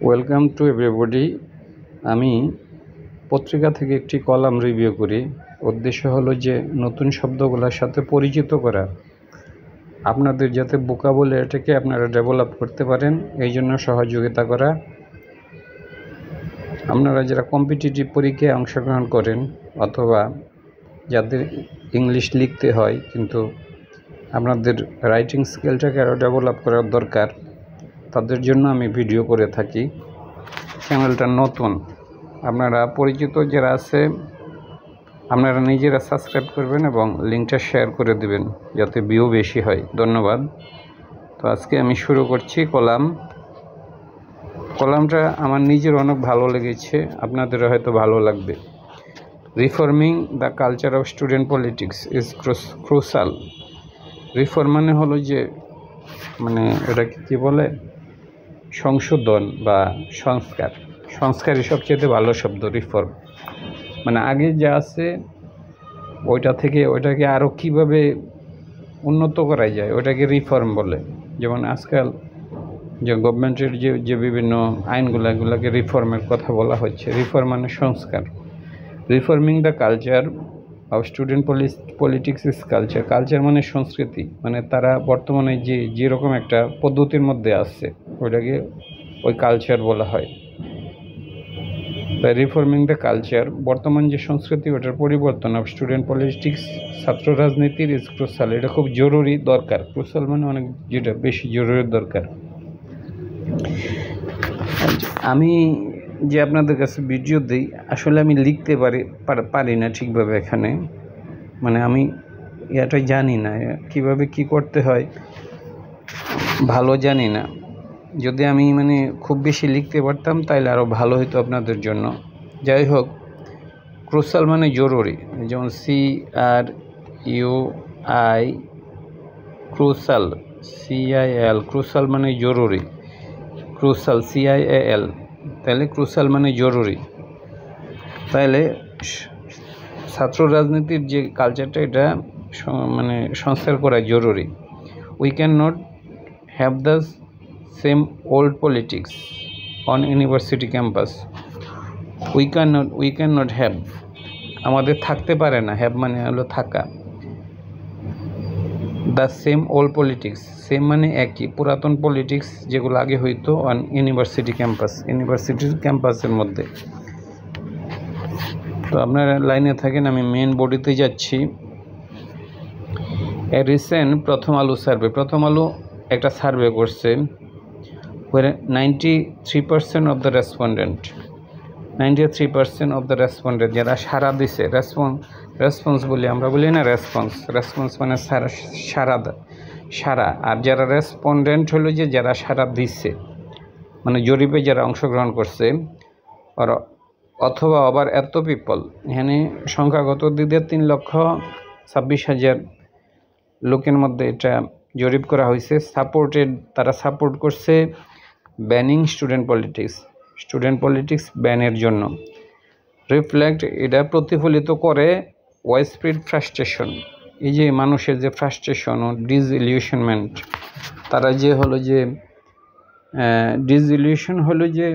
Welcome to everybody. আমি পত্রিকা থেকে একটি কলাম রিভিউ করি। উদ্দেশ্য হলো যে নতুন শব্দগুলোর সাথে পরিচিত করা, আপনাদের যাতে ভোকাবুলারিটাকে আপনারা ডেভেলপ করতে পারেন এই জন্য সহযোগিতা করা। আপনারা যারা কম্পিটিটিভ পরীক্ষায় অংশগ্রহণ করেন অথবা যাদের ইংলিশ লিখতে হয় কিন্তু আপনাদের রাইটিং স্কিলটাকে আরও ডেভেলপ করার দরকার, তাদের জন্য আমি ভিডিও করে থাকি। চ্যানেলটা নতুন, আপনারা পরিচিত যারা আছে আপনারা নিজেরা সাবস্ক্রাইব করবেন এবং লিঙ্কটা শেয়ার করে দেবেন যাতে ভিউ বেশি হয়। ধন্যবাদ। তো আজকে আমি শুরু করছি কলামটা আমার নিজের অনেক ভালো লেগেছে, আপনাদেরও হয়তো ভালো লাগবে। Reforming the culture of student politics is crucial. Reform মানে হলো যে এটাকে কী বলে, সংশোধন বা সংস্কারই সবচেয়ে ভালো শব্দ। রিফর্ম মানে আগে যা আছে ওইটা থেকে ওইটাকে আরও কীভাবে উন্নত করা যায় ওইটাকে রিফর্ম বলে। যেমন আজকাল যে গভর্নমেন্টের যে বিভিন্ন আইনগুলো এগুলোকে রিফর্মের কথা বলা হচ্ছে। রিফর্ম মানে সংস্কার। Reforming the culture of student politics is culture মানে সংস্কৃতি, মানে তারা বর্তমানে যেরকম একটা পদ্ধতির মধ্যে আসছে ওইটাকে ওই কালচার বলা হয়। তাই রিফর্মিং দ্য কালচার বর্তমান যে সংস্কৃতি ওটার পরিবর্তন অফ স্টুডেন্ট পলিটিক্স ছাত্র রাজনীতির ইজ ক্রুশাল, এটা খুব জরুরি দরকার। ক্রুশাল মানে অনেক যেটা বেশি জরুরি দরকার। আমি যে আপনাদের কাছে ভিডিও দিই আসলে আমি লিখতে পারি না ঠিকভাবে এখানে, মানে আমি এটা জানি না কিভাবে কি করতে হয়, ভালো জানি না। যদি আমি খুব বেশি লিখতে পারতাম তাহলে আরও ভালো হতো আপনাদের জন্য। যাই হোক, ক্রুশাল মানে জরুরি, যেমন CRUI ক্রুশাল, CIL ক্রুশাল মানে জরুরি, ক্রুশাল CIAL, তাহলে ক্রুশাল মানে জরুরি। তাহলে ছাত্র রাজনীতির যে কালচারটা এটা সংস্কার করা জরুরি। We can not have the same old politics on university campus. We can not have, আমাদের থাকতে পারে না, হ্যাভ মানে হলো থাকা। The same old politics, same মানে একই, পুরাতন পলিটিক্স যেগুলো আগে হইতো অন ইউনিভার্সিটি ক্যাম্পাস, ইউনিভার্সিটির ক্যাম্পাসের মধ্যে। তো আপনারা লাইনে থাকেন, আমি মেন বডিতে যাচ্ছি। রিসেন্ট প্রথম আলো সার্ভে, প্রথম আলো একটা সার্ভে করছে, 93% অফ দ্য রেসপন্ডেন্ট যারা সারা দিছে, রেসপন্স বলি আমরা, বলি না রেসপন্স মানে সারা। আর যারা রেসপন্ডেন্ট হলো যে যারা সারা দিচ্ছে, মানে জরিপে যারা অংশগ্রহণ করছে, আর অথবা আবার এত পিপল, এখানে সংখ্যাগত দিক দিয়ে 3,26,000 লোকের মধ্যে এটা জরিপ করা হয়েছে। তারা সাপোর্ট করছে ব্যানিং স্টুডেন্ট পলিটিক্স ব্যানের জন্য। রিফ্লেক্ট, এটা প্রতিফলিত করে ওয়াইডস্প্রেড ফ্রাস্ট্রেশন, এই যে মানুষের যে ফ্রাস্ট্রেশন ও ডিসইলিউশনমেন্ট, তারা যে হলো যে ডিসইলিউশন হলো যে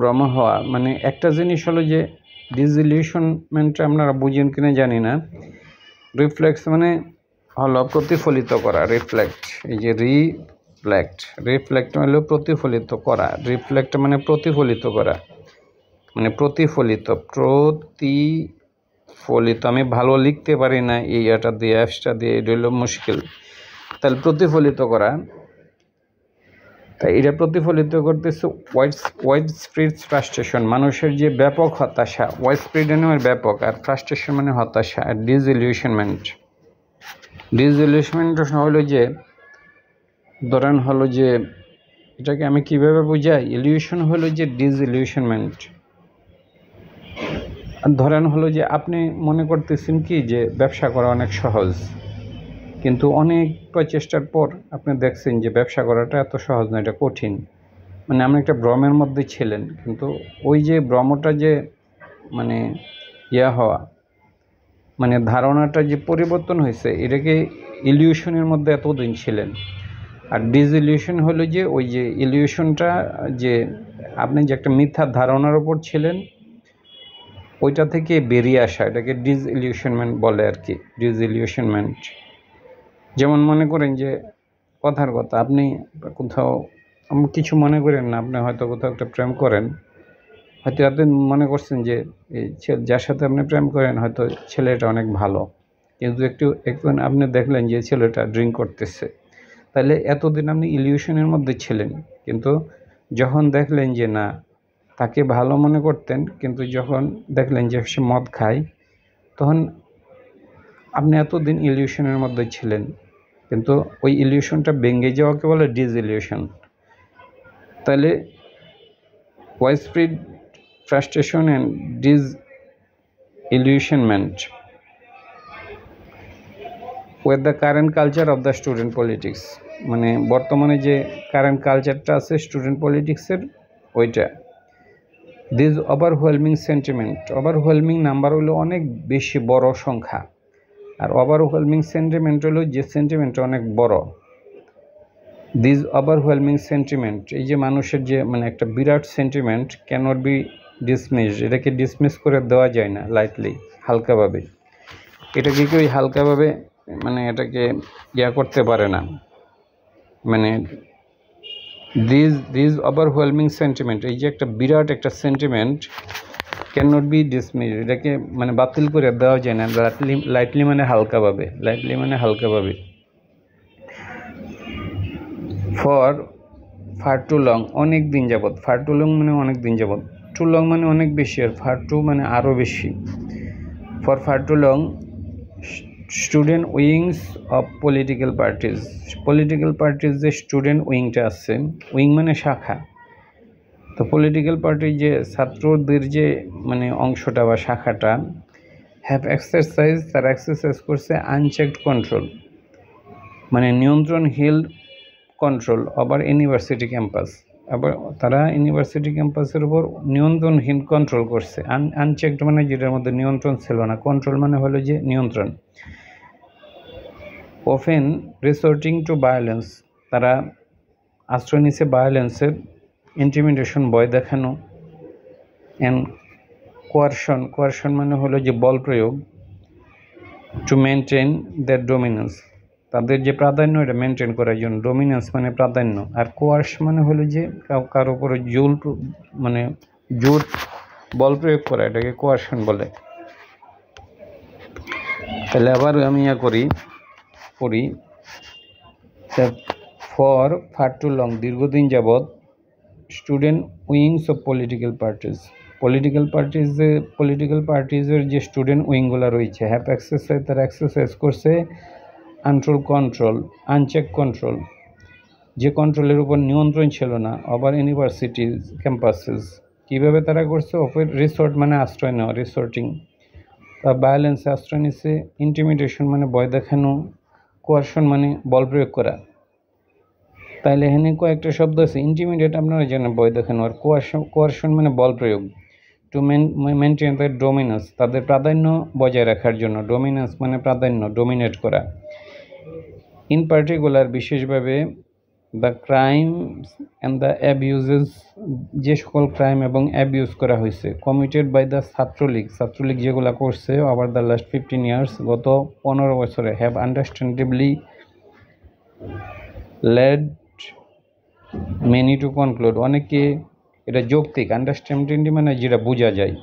ভ্রম হওয়া, মানে একটা জিনিস হলো যে ডিসইলিউশনমেন্টটা আপনারা বুঝেন কিনা জানি না। রিফ্লেক্ট মানে হলো প্রতিফলিত করা, রিফ্লেক্ট, এই যে রিফ্লেক্ট হলো প্রতিফলিত করা, রিফ্লেক্ট মানে প্রতিফলিত করা, মানে প্রতিফলিত। আমি ভালো লিখতে পারি না, এই এটা দিয়ে অ্যাপসটা দিয়ে, এটা হলো মুশকিল। তাহলে প্রতিফলিত করা, তাই এটা প্রতিফলিত করতেছে ওয়াইডস্প্রেড ফ্রাস্ট্রেশন, মানুষের যে ব্যাপক হতাশা। ওয়াইডস্প্রেড মানে ব্যাপক, আর ফ্রাস্ট্রেশন মানে হতাশা। আর ডিসইলিউশনমেন্ট হলো যে ধরেন হলো যে, এটাকে আমি কিভাবে বুঝাই, ইলিউশন হলো যে ডিসইলিউশনমেন্ট। ধরেন হলো যে আপনি মনে করতেছেন কি যে ব্যবসা করা অনেক সহজ, কিন্তু অনেক প্রচেষ্টার পর আপনি দেখছেন যে ব্যবসা করাটা এত সহজ না, এটা কঠিন। মানে আপনি একটা ভ্রমের মধ্যে ছিলেন, কিন্তু ওই যে ভ্রমটা যে হওয়া, ধারণাটা যে পরিবর্তন হয়েছে, এটাকে ইলিউশনের মধ্যে এতদিন ছিলেন। আর ডিসইলিউশন হলো যে ওই যে ইলিউশনটা, যে আপনি যে একটা মিথ্যা ধারণার ওপর ছিলেন ওইটা থেকে বেরিয়ে আসা, এটাকে ডিসইলিউশনমেন্ট বলে আর কি, ডিসইলিউশনমেন্ট। যেমন মনে করেন যে কথার কথা, আপনি কোথাও কিছু মনে করেন না, আপনি হয়তো কোথাও একটা প্রেম করেন, হয়তো আপনি মনে করছেন যে এই যার সাথে আপনি প্রেম করেন হয়তো ছেলেটা অনেক ভালো, কিন্তু একটু আপনি দেখলেন যে ছেলেটা ড্রিঙ্ক করতেছে, তাহলে এতদিন আপনি ইলিউশনের মধ্যে ছিলেন, কিন্তু যখন দেখলেন যে না তাকে ভালো মনে করতেন, কিন্তু যখন দেখলেন যে সে মদ খায়, তখন আপনি এতদিন ইলিউশনের মধ্যে ছিলেন, কিন্তু ওই ইলিউশনটা ভেঙে যাওয়াকে বলে ডিসইলিউশন। তাহলে widespread frustration and disillusionment with the current culture of the student politics, মানে বর্তমানে যে কারেন্ট কালচারটা আছে স্টুডেন্ট পলিটিক্সের ওইটা। This overwhelming sentiment, overwhelming number হলো অনেক বেশি বড় সংখ্যা, আর ওভারওয়েলমিং সেন্টিমেন্ট হলো যে সেন্টিমেন্টটা অনেক বড়। দিস ওভারওয়েলমিং সেন্টিমেন্ট, এই যে মানুষের যে মানে একটা বিরাট সেন্টিমেন্ট ক্যানট বি ডিসমিস, এটাকে ডিসমিস করে দেওয়া যায় না লাইটলি, হালকাভাবে। এটাকে কেউ হালকাভাবে মানে এটাকে করতে পারে না, মানে দিস ওভারওয়েলমিং সেন্টিমেন্ট, এই যে একটা বিরাট একটা সেন্টিমেন্ট ক্যানট বি ডিসমিস, এটাকে মানে বাতিল করে দেওয়া যায় না লাইটলি মানে হালকাভাবে, লাইটলি মানে হালকাভাবে। ফর ফার টু লং, অনেক দিন যাবৎ, ফার টু লং মানে অনেক দিন যাবৎ, টু লং মানে অনেক বেশি, আর ফার টু মানে আরও বেশি। For far too long student wings of political parties, political পার্টির যে স্টুডেন্ট উইংটা আছে, উইং মানে শাখা, তো পলিটিক্যাল পার্টির যে ছাত্রদের যে মানে অংশটা বা শাখাটা, হ্যাভ এক্সারসাইজ, তারা এক্সারসাইজ করছে আনচেকড কন্ট্রোল, মানে নিয়ন্ত্রণহীন কন্ট্রোল ওভার ইউনিভার্সিটি ক্যাম্পাস, আবার তারা ইউনিভার্সিটি ক্যাম্পাসের উপর নিয়ন্ত্রণহীন কন্ট্রোল করছে। আনচেকড মানে যেটার মধ্যে নিয়ন্ত্রণ ছিল না, কন্ট্রোল মানে হলো যে নিয়ন্ত্রণ। অফেন রিসোর্টিং টু ভায়োলেন্স, তারা আশ্রয় নিচ্ছে ভায়োলেন্সের, ইন্টিমিডেশন ভয় দেখানো, অ্যান্ড কোয়ারশন, কোয়ারশন মানে হলো যে বল প্রয়োগ, টু মেনটেন দ্যার ডোমিনেন্স, তাদের যে প্রাধান্য এটা মেনটেন করার জন্য, ডোমিনেন্স মানে প্রাধান্য, আর কোয়ার্স মানে হলো যে কার উপরে জোর মানে জোর বল প্রয়োগ করা, এটাকে কোয়ারশন বলে। তাহলে আবার আমি করি ফর ফার টু লং, দীর্ঘদিন যাবৎ student wings of political parties, political পার্টিজের যে স্টুডেন্ট উইংগুলো রয়েছে, হ্যাভ এক্সারসাইজ, তারা এক্সারসাইজ করছে আনচেক কন্ট্রোল, যে কন্ট্রোলের উপর নিয়ন্ত্রণ ছিল না, আবার ইউনিভার্সিটি ক্যাম্পাসেস, কীভাবে তারা করছে, অফের রিসোর্ট মানে আশ্রয় নেওয়া, রিসোর্টিং, বা ভায়োলেন্সে আশ্রয় নিচ্ছে, ইন্টিমিডেশন মানে ভয় দেখানো, কোয়ারশন মানে বল প্রয়োগ করা। তাইলে এখানে কয়েকটা শব্দ আছে, ইন্টিমিডেট আপনারা জানেন ভয় দেখানো, আর কোয়ারশন মানে বল প্রয়োগ, টু মেনটেন দ্য ডোমিনেন্স, তাদের প্রাধান্য বজায় রাখার জন্য, ডোমিনেন্স মানে প্রাধান্য, ডোমিনেট করা। ইন পার্টিকুলার, বিশেষভাবে the crimes and the abuses, যে সকল ক্রাইম এবং অ্যাবিউজ করা হয়েছে, কমিটেড বাই দ্য ছাত্রলীগ যেগুলো করছে ওভার দ্য লাস্ট 15 years, গত 15 বছরে, have understandably led many to conclude, অনেকে, এটা যৌক্তিক, আন্ডারস্ট্যান্ডিং মানে যেটা বোঝা যায়,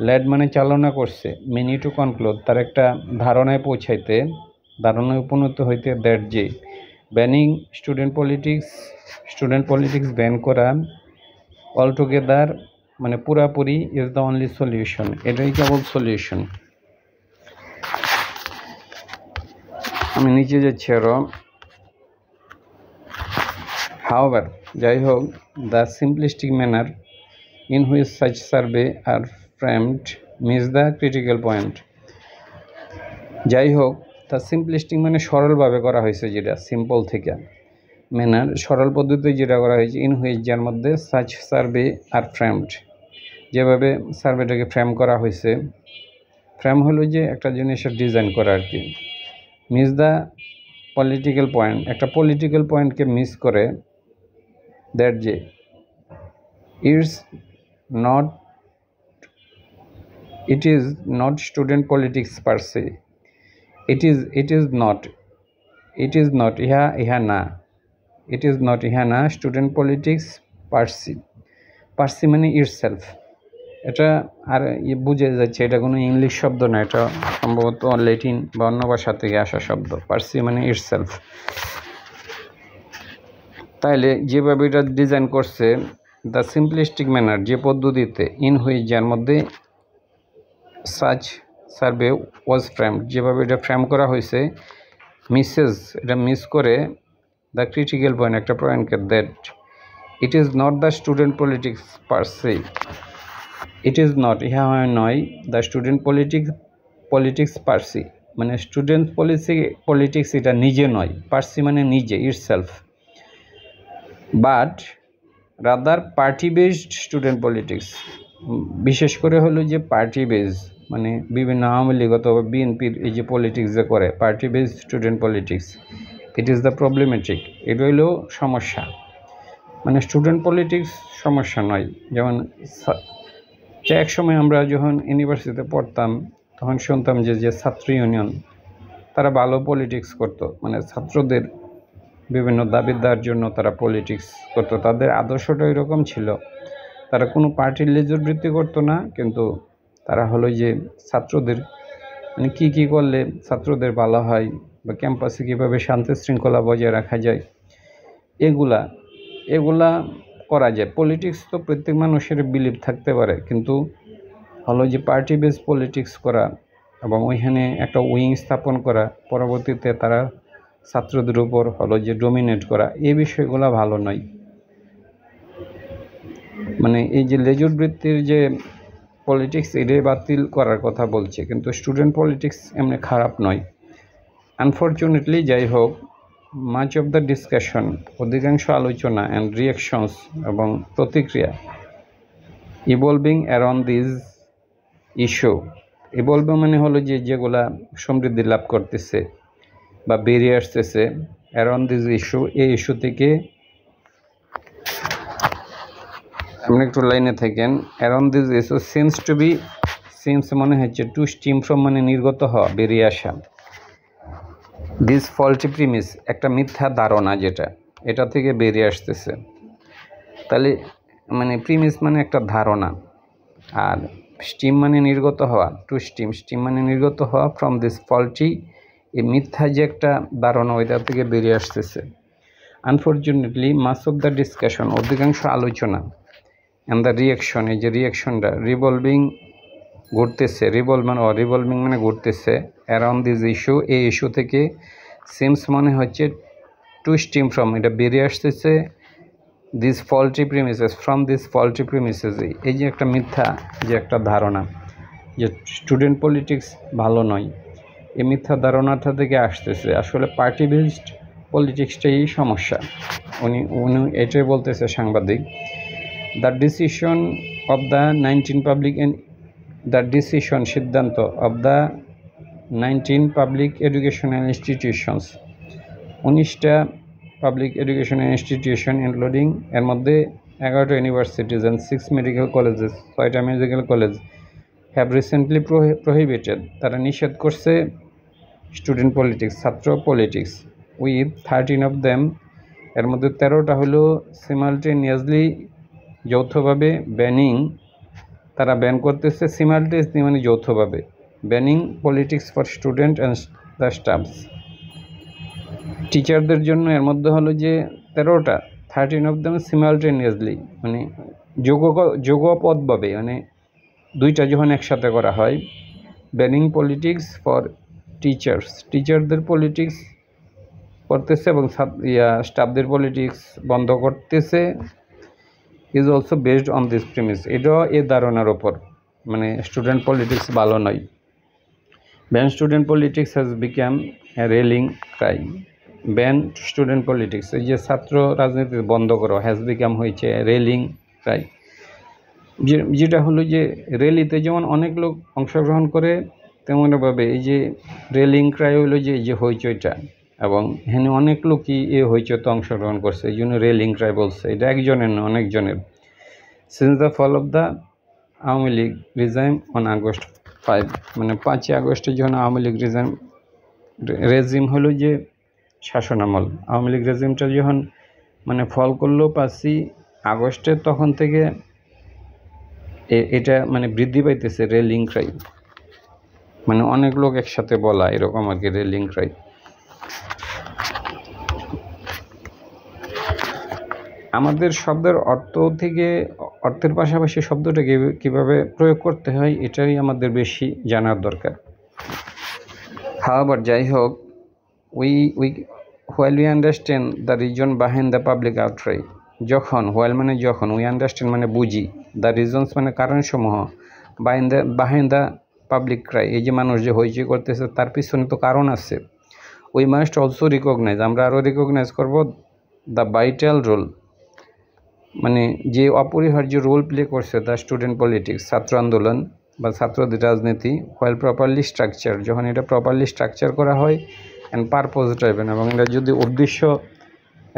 লেড মানে চালনা করছে, মেনি টু কনক্লুড তার একটা ধারণায় পৌঁছাইতে, ধারণায় উপনীত হইতে, দ্যাট যে ব্যানিং স্টুডেন্ট পলিটিক্স ব্যান করা অলটুগেদার মানে পুরাপুরি ইজ দ্য অনলি সলিউশন, এটাই কেবল সলিউশন। আমি নিচে যাচ্ছি আরও। However, যাই হোক, the simplistic manner in which such survey are framed miss the critical point. যাই হোক, তা সিম্পলিস্টিক মানে সরলভাবে করা হয়েছে, যেটা সিম্পল থেকে, ম্যানার সরল পদ্ধতি যেটা করা হয়েছে, ইন হুইচ যার মধ্যে সাচ সার্ভে আর ফ্রেমড, যেভাবে সার্ভেটাকে ফ্রেম করা হয়েছে, ফ্রেম হলো যে একটা জিনিসের ডিজাইন করা আর কি, মিস দ্য পলিটিক্যাল পয়েন্ট, একটা পলিটিক্যাল পয়েন্টকে মিস করে, দ্যাট যে it's not, it is not student politics per se, it is not ইহা না, it is not ইহা না স্টুডেন্ট পলিটিক্স per se মানে itself। এটা আর বুঝে যাচ্ছে এটা কোনো ইংলিশ শব্দ না, এটা সম্ভবত ল্যাটিন বা অন্য ভাষা থেকে আসা শব্দ। per se মানে itself। তাইলে যেভাবে এটা ডিজাইন করছে, দ্য সিম্পলিস্টিক ম্যানার, যে পদ্ধতিতে, ইন হুইচ, যার মধ্যে, সার্চ সার্ভে ওয়াজ ফ্রেমড, যেভাবে এটা ফ্রেম করা হয়েছে, মিসেস, এটা মিস করে দ্য ক্রিটিক্যাল পয়েন্ট, একটা পয়েন্টকে, that it is not the student politics per se, it is not ইহা নয়, the student politics per se মানে স্টুডেন্ট পলিটিক্স এটা নিজে নয়, পার সে মানে নিজে, itself, but rather party based student politics, বিশেষ করে হলো যে পার্টি বেস, মানে বিভিন্ন আওয়ামী লীগ অথবা বিএনপির এই যে পলিটিক্স যে করে, party based student politics, it is the problematic, এটা হইল সমস্যা। মানে স্টুডেন্ট পলিটিক্স সমস্যা নয়। যেমন এক সময় আমরা যখন ইউনিভার্সিটিতে পড়তাম তখন শুনতাম যে ছাত্র ইউনিয়ন, তারা ভালো পলিটিক্স করতো, মানে ছাত্রদের বিভিন্ন দাবি দেওয়ার জন্য তারা পলিটিক্স করতো, তাদের আদর্শটা এরকম ছিল, তারা কোনো পার্টির লেজুর বৃত্তি করতো না, কিন্তু তারা হলো যে ছাত্রদের মানে কী করলে ছাত্রদের ভালো হয় বা ক্যাম্পাসে কীভাবে শান্তি শৃঙ্খলা বজায় রাখা যায়, এগুলা করা যায়। পলিটিক্স তো প্রত্যেক মানুষের বিলিভ থাকতে পারে, কিন্তু হলো যে পার্টি বেস পলিটিক্স করা এবং ওইখানে একটা উইং স্থাপন করা, পরবর্তীতে তারা ছাত্রদের উপর হলো যে ডোমিনেট করা, এই বিষয়গুলো ভালো নয়। মানে এই যে লেজুর বৃত্তির যে পলিটিক্স, এটাই বাতিল করার কথা বলছে, কিন্তু স্টুডেন্ট পলিটিক্স এমনি খারাপ নয়। আনফর্চুনেটলি, যাই হোক, মাচ অফ দ্য ডিসকাশন, অধিকাংশ আলোচনা, অ্যান্ড রিয়াকশনস এবং প্রতিক্রিয়া, evolving around this issue, evolving মানে হলো যে যেগুলা সমৃদ্ধি লাভ করতেছে বা বেরিয়ে আসতেছে, অ্যারাউন্ড দিস ইস্যু, এই ইস্যু থেকে, আপনি একটু লাইনে থাকেন, অ্যারাউন্ড দিস ইস্যু সিমস মনে হচ্ছে টু স্টিম ফ্রম মানে নির্গত হওয়া, বেরিয়ে আসা, দিস ফল্টি প্রিমিস একটা মিথ্যা ধারণা যেটা, এটা থেকে বেরিয়ে আসতেছে। তাহলে মানে প্রিমিস মানে একটা ধারণা, আর স্টিম মানে নির্গত হওয়া, টু স্টিম মানে নির্গত হওয়া, ফ্রম দিস ফল্টি, এই মিথ্যা যে একটা ধারণা ওইটা থেকে বেরিয়ে আসতেছে। Unfortunately, most of the discussion, অধিকাংশ আলোচনা, অ্যান্ড দ্য রিয়াকশন, এই যে রিয়াকশনটা, রিভলভিং মানে ঘুরতেছে, অ্যারাউন্ড দিস ইস্যু, এই ইস্যু থেকে, সিমস মনে হচ্ছে টু স্টিম ফ্রম, এটা বেরিয়ে আসতেছে, this faulty premises, from this faulty premises, এই যে একটা মিথ্যা যে একটা ধারণা যে স্টুডেন্ট পলিটিক্স ভালো নয়, এই মিথ্যা ধারণাটা থেকে আসতেছে। আসলে পার্টি বেসড পলিটিক্সটাই সমস্যা। উনি এটাই বলতেছে সাংবাদিক, the decision of the 19 public সিদ্ধান্ত of the 19 public educational institutions, 19টা পাবলিক এডুকেশনাল ইনস্টিটিউশন ইনক্লুডিং, এর মধ্যে 11টা ইউনিভার্সিটিজ অ্যান্ড 6 মেডিকেল কলেজেস, 6টা medical college, have recently prohibited, তারা নিষেধ করছে স্টুডেন্ট পলিটিক্স, ছাত্র পলিটিক্স, উইথ 13 অফ দেম, এর মধ্যে 13টা হলো সিমালটেনিয়াসলি, যৌথভাবে, ব্যানিং, তারা ব্যান করতেছে, সিমালটেনিয়াসলি মানে যৌথভাবে, banning politics for student and the stuffs, টিচারদের জন্য। এর মধ্যে হলো যে 13টা, 13 অফ দেম সিমালটেনিয়াসলি মানে যুগপৎভাবে, মানে দুইটা যখন একসাথে করা হয়, ব্যানিং পলিটিক্স ফর টিচারদের পলিটিক্স করতেছে এবং স্টাফদের পলিটিক্স বন্ধ করতেছে, is also based on this premise, এটাও এই ধারণার ওপর, মানে স্টুডেন্ট পলিটিক্স ভালো নয়। Ban student politics has become a rallying cry, ban student politics, এই যে ছাত্র রাজনীতি বন্ধ করো, হ্যাজ বিকাম হয়েছে রেলিং ক্রাই, যেটা হলো যে র্যালিতে যেমন অনেক লোক অংশগ্রহণ করে, তেমনভাবে এই যে রেলিং ক্রাই হলো যে হইচইটা, এবং এখানে অনেক লোকই হইচইতে অংশগ্রহণ করছে, এই জন্য রেলিং ক্রাই বলছে। এটা একজনের না, অনেকজনের। Since the fall of the Awami League regime on August 5, মানে 5ই আগস্টে যখন আওয়ামী লীগ রেজিম হলো যে শাসনামল, আওয়ামী লীগ রেজিমটা যখন মানে ফল করলো 5ই আগস্টে, তখন থেকে এটা মানে বৃদ্ধি পাইতেছে রেলিং ক্রাই, মানে অনেক লোক একসাথে বলা এরকম আর কি রেলিং ক্রাই। আমাদের শব্দের অর্থের পাশাপাশি শব্দটাকে কীভাবে প্রয়োগ করতে হয় এটাই আমাদের বেশি জানার দরকার। হাওয়ার যাই হোক, while we understand the reason behind the public outcry, while মানে যখন, we understand মানে বুঝি, the reasons মানে কারণসমূহ, behind the public cry, এই যে মানুষ যে হইচই করতেছে তার পিছনে তো কারণ আছে। we must also recognize, আমরা আরও রিকগনাইজ করব the vital role, মানে যে অপরিহার্য রোল প্লে করছে দ্য স্টুডেন্ট পলিটিক্স, ছাত্র আন্দোলন বা ছাত্রদের রাজনীতি, হোয়াইল প্রপারলি স্ট্রাকচার, যখন এটা প্রপারলি স্ট্রাকচার করা হয়, অ্যান্ড পারপোজ ড্রাইভেন, এবং এটা যদি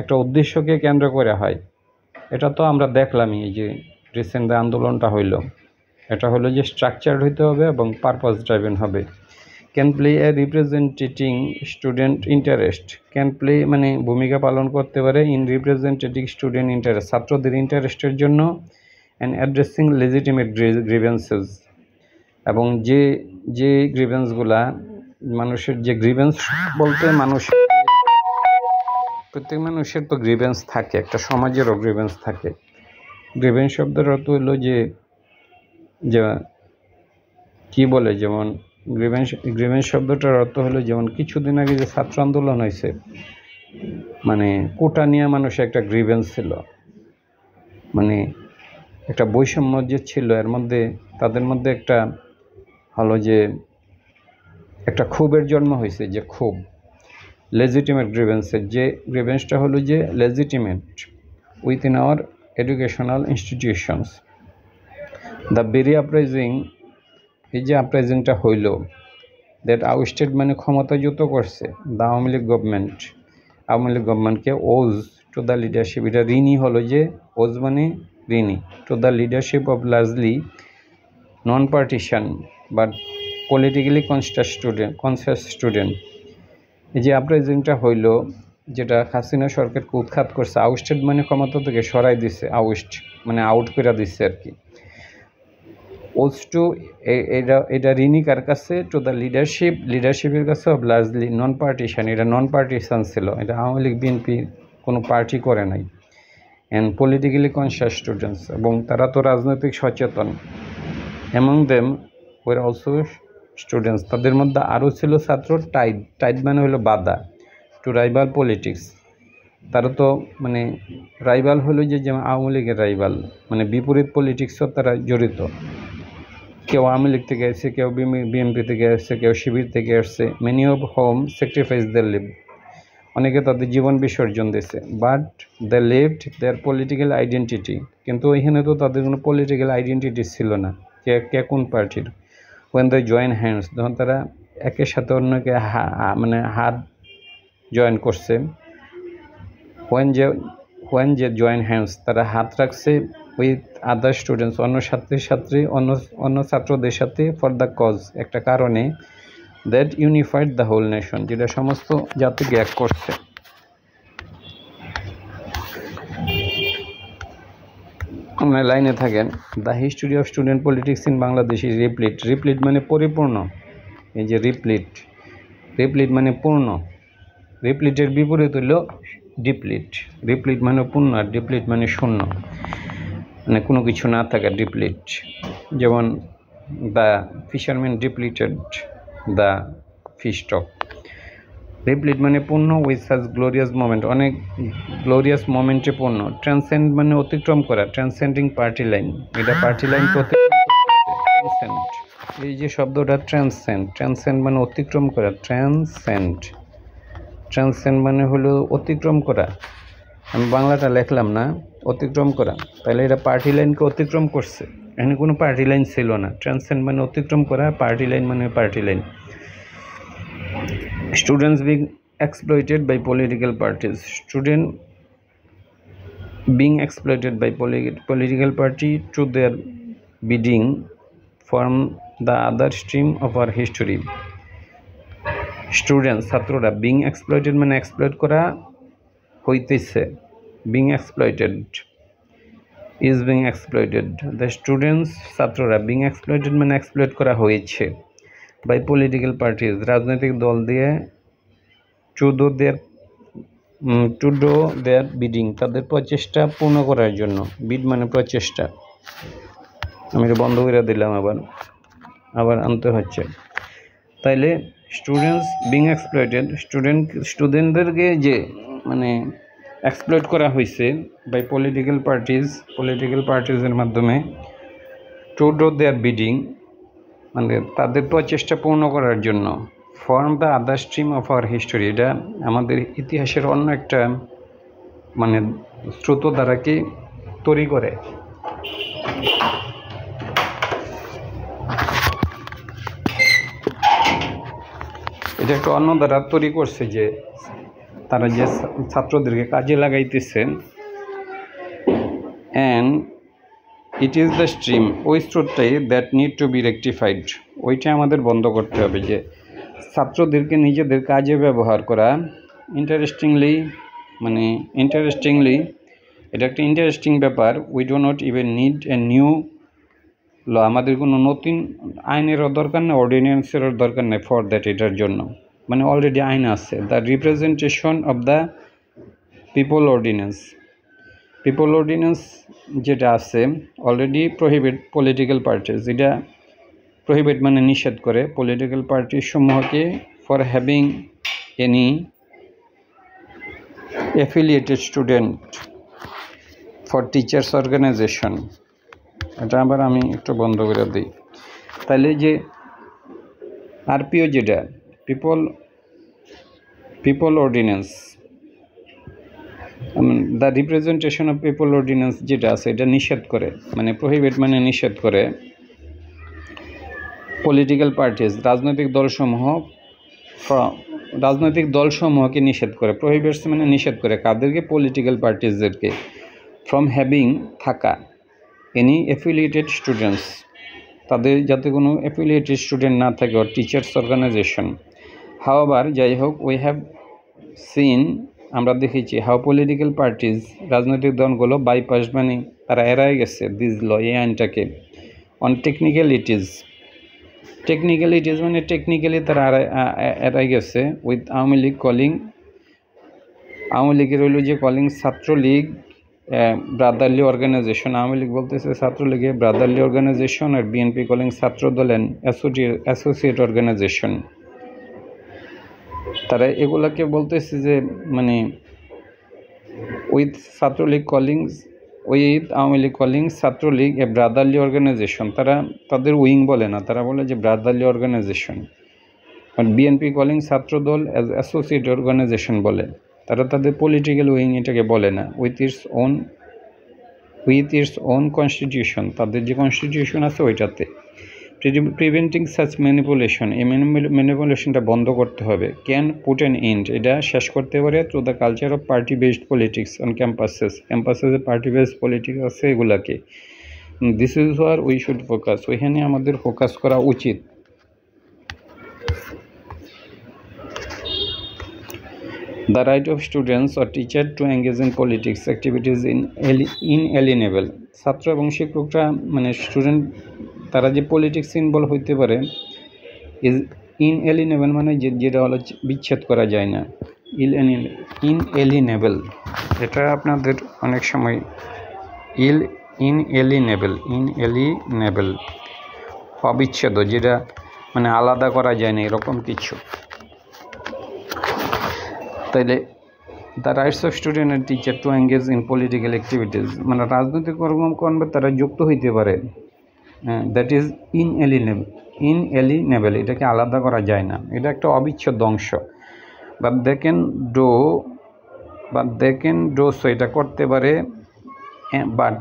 একটা উদ্দেশ্যকে কেন্দ্র করে হয়। এটা তো আমরা দেখলামই, এই যে রিসেন্ট আন্দোলনটা হইল, এটা হলো যে স্ট্রাকচার্ড হইতে হবে এবং পারপোজ ড্রাইভেন হবে। Can play a representing student interest, can play মানে ভূমিকা পালন করতে পারে ইন রিপ্রেজেন্টেটিং স্টুডেন্ট ইন্টারেস্ট, ছাত্রদের ইন্টারেস্টের জন্য, অ্যান্ড অ্যাড্রেসিং লেজিটিমেট গ্রিভেন্সেস, এবং যে গ্রিভেন্সগুলা মানুষের, যে গ্রিভেন্স বলতে প্রত্যেক মানুষের তো গ্রিভেন্স থাকে, একটা সমাজেরও গ্রিভেন্স থাকে। গ্রিভেন্স শব্দের অর্থ হলো যে কি বলে, যেমন গ্রিভেন্স শব্দটার অর্থ হলো যেমন কিছুদিন আগে যে ছাত্র আন্দোলন হয়েছে, মানে কোটা নিয়ে মানুষের একটা গ্রিভেন্স ছিল, মানে একটা বৈষম্য যে ছিল এর মধ্যে, তাদের মধ্যে একটা হলো যে একটা ক্ষোভের জন্ম হয়েছে, যে ক্ষোভ, লেজিটিমেট গ্রিভেন্সের, যে গ্রিভেন্সটা হলো যে legitimate within hour educational institutions. The very uprising, এই যে আপরাইজিংটা হইল, দ্যাট আউস্টেড মানে ক্ষমতাচ্যুত করছে দ্য আওয়ামী লীগ গভর্নমেন্টকে ওজ টু দ্য লিডারশিপ, এটা ঋণী হলো যে, ওজ মানে ঋণী, to the leadership of largely non partition but politically conscious student. এই যে আপরাইজিংটা হইল, যেটা হাসিনা সরকারকে উৎখাত করছে, আউস্টেড মানে ক্ষমতা থেকে সরাই দিছে, মানে আউট করে দিচ্ছে আর কি। ওজ টু, এটা ঋণী কার কাছে, টু দ্য লিডারশিপের কাছে অফ লার্জলি নন পার্টিশন, এটা নন পার্টিশান ছিল, এটা আওয়ামী লীগ বিএনপি কোনো পার্টি করে নাই, অ্যান্ড পলিটিক্যালি কনসিয়াস স্টুডেন্টস, এবং তারা তো রাজনৈতিক সচেতন। Among them were also students, তাদের মধ্যে আরও ছিল ছাত্র। টাইড মানে হলো বাধা, টু রাইভাল পলিটিক্স, তারা তো মানে রাইভাল হলো যে, যেমন আওয়ামী লীগের রাইভাল, মানে বিপরীত পলিটিক্সও তারা জড়িত। কেউ আওয়ামী লীগ থেকে আসছে, কেউ বিএনপি থেকে আসছে, কেউ শিবির থেকে আসছে। Many of whom sacrifice their live, অনেকে তাদের জীবন বিসর্জন দিয়েছে। But they lived their political identity, কিন্তু ওইখানে তো তাদের কোনো পলিটিক্যাল আইডেন্টিটি ছিল না, কে কোন পার্টির। ওয়েন দে জয়েন হ্যান্ডস, যখন তারা একের সাথে অন্যকে মানে হাত জয়েন করছে, ওয়েন যে জয়েন হ্যান্ডস, তারা হাত রাখছে উইথ আদার স্টুডেন্টস, অন্য ছাত্রদের সাথে, ফর দ্য কজ, একটা কারণে, that unified the whole nation, যেটা সমস্ত জাতিকে এক করছে। আপনার লাইনে থাকেন। The history of student politics in Bangladesh is replete মানে পরিপূর্ণ, এই যে রিপ্লিট মানে পূর্ণ, রিপ্লিটের বিপরীত হইল রিপ্লিট মানে পূর্ণ, আর ডিপ্লিট মানে শূন্য, মানে কোনো কিছু না থাকা, ডিপ্লিট। যেমন the fisherman depleted the fish stock. Replete মানে পূর্ণ, উইথ সাচ গ্লোরিয়াস মোমেন্ট, অনেক গ্লোরিয়াস মোমেন্টে পূর্ণ। ট্রান্সেন্ড মানে অতিক্রম করা, ট্রান্সেন্ডিং পার্টি লাইন, এটা পার্টি লাইন ট্রান্সেন্ড, এই যে শব্দটা ট্রান্সেন্ড মানে অতিক্রম করা, ট্রান্সেন্ড মানে হলো অতিক্রম করা। আমি বাংলাটা লেখলাম না, অতিক্রম করা, তাহলে এটা পার্টি লাইনকে অতিক্রম করছে, এখানে কোনো পার্টি লাইন ছিল না। ট্রান্সেন্ড মানে অতিক্রম করা, পার্টি লাইন মানে party line. Students being exploited by political parties. Student being exploited by political party to their bidding form the other stream of our history. Students ছাত্ররা being exploited মানে exploit করা হইতেছে, being exploited is being exploited. The students ছাত্ররা being exploited মানে exploit করা হয়েছে by political parties রাজনৈতিক দল দিয়ে to do their bidding তাদের প্রচেষ্টা পূর্ণ করার জন্য। বিড মানে প্রচেষ্টা। আমি এটা বন্ধ করে দিলাম, আবার আনতে হচ্ছে। তাইলে স্টুডেন্টস বিং এক্সপ্লয়েটেড, স্টুডেন্টদেরকে যে মানে এক্সপ্লয়েট করা হয়েছে বাই পলিটিক্যাল পার্টিজের মাধ্যমে টু ডু দেয়ার বিডিং মানে তাদের প্রচেষ্টা পূর্ণ করার জন্য। Form the other stream of our history, এটা আমাদের ইতিহাসের অন্য একটা মানে স্রোত দ্বারাকে তৈরি করে। এটা একটা অন্য দ্বারা তৈরি করছে যে তারা যে ছাত্রদেরকে কাজে লাগাইতেছে। And it is the stream, ওই স্রোতটাই that need to be rectified, ওইটা আমাদের বন্ধ করতে হবে। যে ছাত্রদেরকে নিজেদের কাজে ব্যবহার করা ইন্টারেস্টিংলি এটা একটা ইন্টারেস্টিং ব্যাপার। We do not even need a new law, আমাদের কোনো নতুন আইনেরও দরকার নেই, অর্ডিন্যান্সেরও দরকার নেই ফর দ্যাট, এটার জন্য মানে অলরেডি আইন আছে। The representation of the people ordinance যেটা আছে অলরেডি প্রহিবিট পলিটিক্যাল পার্টিজ, এটা প্রহিবিট মানে নিষেধ করে পলিটিক্যাল পার্টি সমূহকে for having any affiliated student for teachers organisation. এটা আবার আমি একটু বন্ধ করে দিই। তাহলে যে আরপিও যেটা people ordinance, the representation of people ordinance যেটা আছে এটা নিষেধ করে মানে প্রহিবিট মানে নিষেধ করে পলিটিক্যাল পার্টিজ রাজনৈতিক দলসমূহকে নিষেধ করে। প্রহিবিটস মানে নিষেধ করে কাদেরকে? পলিটিক্যাল পার্টিজদেরকে। ফ্রম হ্যাভিং থাকা এনি অ্যাফিলিয়েটেড স্টুডেন্টস, তাদের যাতে কোনো অ্যাফিলিয়েটেড স্টুডেন্ট না থাকে, ওর টিচার্স অর্গানাইজেশন। হাওয়ার যাই হোক, উই হ্যাভ সিন আমরা দেখেছি হাউ পলিটিক্যাল পার্টিজ রাজনৈতিক দলগুলো বাইপাস মানে তারা এড়াই গেছে দিস ল, এই আইনটাকে। অন টেকনিক্যালিটিজ মানে টেকনিক্যালি তারা এড়াই গেছে। উইথ আওয়ামী লীগের হইল যে calling Chhatra League brotherly organisation, Awami League বলতেছে ছাত্রলীগের ব্রাদারলি অর্গানাইজেশন, আর BNP calling Chhatra Dal associate organisation. তারা এগুলাকে বলতেছে যে মানে with Awami League calling Chhatra League a brotherly organisation, তারা তাদের উইং বলে না, তারা বলে যে ব্রাদারলি অর্গানাইজেশন। আর BNP calling Chhatra Dal as associate organisation বলে, তারা তাদের পলিটিক্যাল উইং এটাকে বলে না। উইথ ইটস ওন কনস্টিটিউশন, তাদের যে কনস্টিটিউশন আছে ওইটাতে। প্রিভেন্টিং সাচ ম্যানিপুলেশন, এই ম্যানিপুলেশনটা বন্ধ করতে হবে। ক্যান পুট অ্যান এন্ড, এটা শেষ করতে পারে to the culture of party based politics on ক্যাম্পাসে পার্টি বেসড পলিটিক্স আছে এগুলাকে। This is where we should focus, ওইখানে আমাদের ফোকাস করা উচিত। The right of students or teacher to engage in politics activities inalienable, ছাত্র এবং শিক্ষকরা মানে স্টুডেন্ট তারা যে পলিটিক্স ইনভলভ হইতে পারে ইজ ইনএলিনেবল মানে যেটা হলো বিচ্ছেদ করা যায় না। ইনএলিনেবল এটা আপনাদের অনেক সময় ইনএলিনেবল অবিচ্ছেদ্য, যেটা মানে আলাদা করা যায় না এরকম কিছু। তাইলে the rights of student and teacher to engage in political activities মানে রাজনৈতিক কর্মকাণ্ডে তারা যুক্ত হইতে পারে। দ্যাট ইজ ইনএলিনেবল, এটাকে আলাদা করা যায় না, এটা একটা অবিচ্ছেদ্য অংশ। But they can do so, এটা করতে পারে। But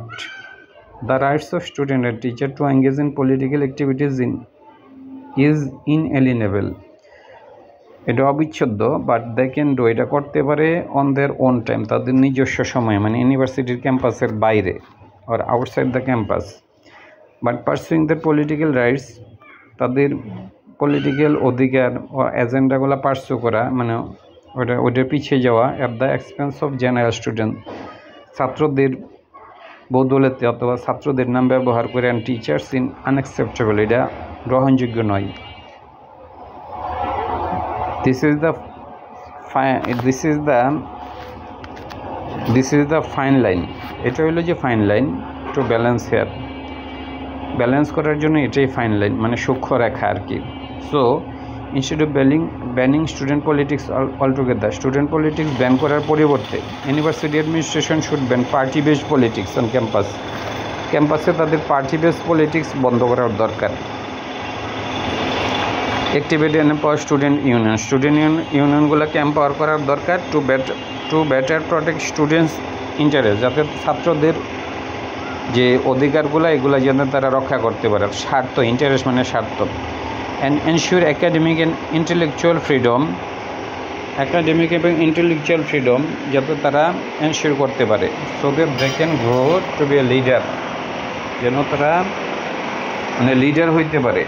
the rights of student and teacher to engage in political activities is inalienable. এটা অবিচ্ছেদ্য, বাট দে ক্যান ডু, এটা করতে পারে অন দেয়ার ওন টাইম, তাদের নিজস্ব সময়ে, মানে ইউনিভার্সিটির ক্যাম্পাসের বাইরে আর outside the campus. But pursuing the political rights, তাদের পলিটিক্যাল অধিকার ও এজেন্ডাগুলো পারসু করা, মানে ওইটার পিছিয়ে যাওয়া at the expense of general student, ছাত্রদের বদৌলতে অথবা ছাত্রদের নাম ব্যবহার করে অ্যান্ড টিচার্স ইন আনএক্সেপ্টেবল, এটা গ্রহণযোগ্য নয়। This is the fine line, এটা হলো যে fine line to balance here, balance করার জন্য এটাই ফাইন লাইন, মানে সূক্ষ্ম রেখা আর কি। So instead of banning student politics altogether, student politics ban করার পরিবর্তে university administration should ban party based politics on ক্যাম্পাসে তাদের পার্টি বেসড পলিটিক্স বন্ধ করার দরকার। অ্যাক্টিভিটি অ্যান্ড এম্পাওয়ার স্টুডেন্ট ইউনিয়নগুলোকে এম্পাওয়ার করার দরকার to better protect students interest, যাতে ছাত্রদের যে অধিকারগুলো এগুলো যাতে তারা রক্ষা করতে পারে, স্বার্থ, ইন্টারেস্ট মানে স্বার্থ। And ensure academic and intellectual freedom, যাতে তারা এনশিওর করতে পারে, so that they can grow to be a leader, যেন তারা মানে লিডার হইতে পারে।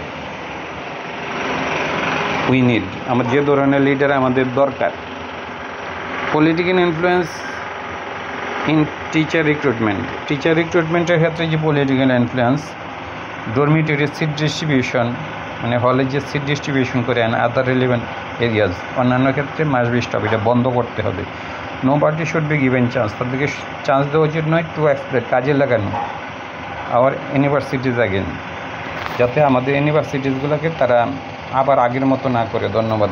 উই নিড, আমার যে ধরনের লিডার আমাদের দরকার। পলিটিক্যাল ইনফ্লুয়েন্স ইন টিচার রিক্রুটমেন্টের ক্ষেত্রে যে political influence, dormitory seat distribution, মানে হলে যে সিট ডিস্ট্রিবিউশন করে অ্যান্ড আদার রিলেভেন্ট এরিয়াজ, অন্যান্য ক্ষেত্রে মাস্ট বি স্টপ, এটা বন্ধ করতে হবে। No party should be given chance, তাদেরকে চান্স দেওয়া উচিত নয় টু এক্সপ্লয়েট, কাজে লাগানো আওয়ার ইউনিভার্সিটিজ অ্যাগেন, যাতে আমাদের ইউনিভার্সিটিসগুলোকে তারা আবার আগের মতো না করে। ধন্যবাদ।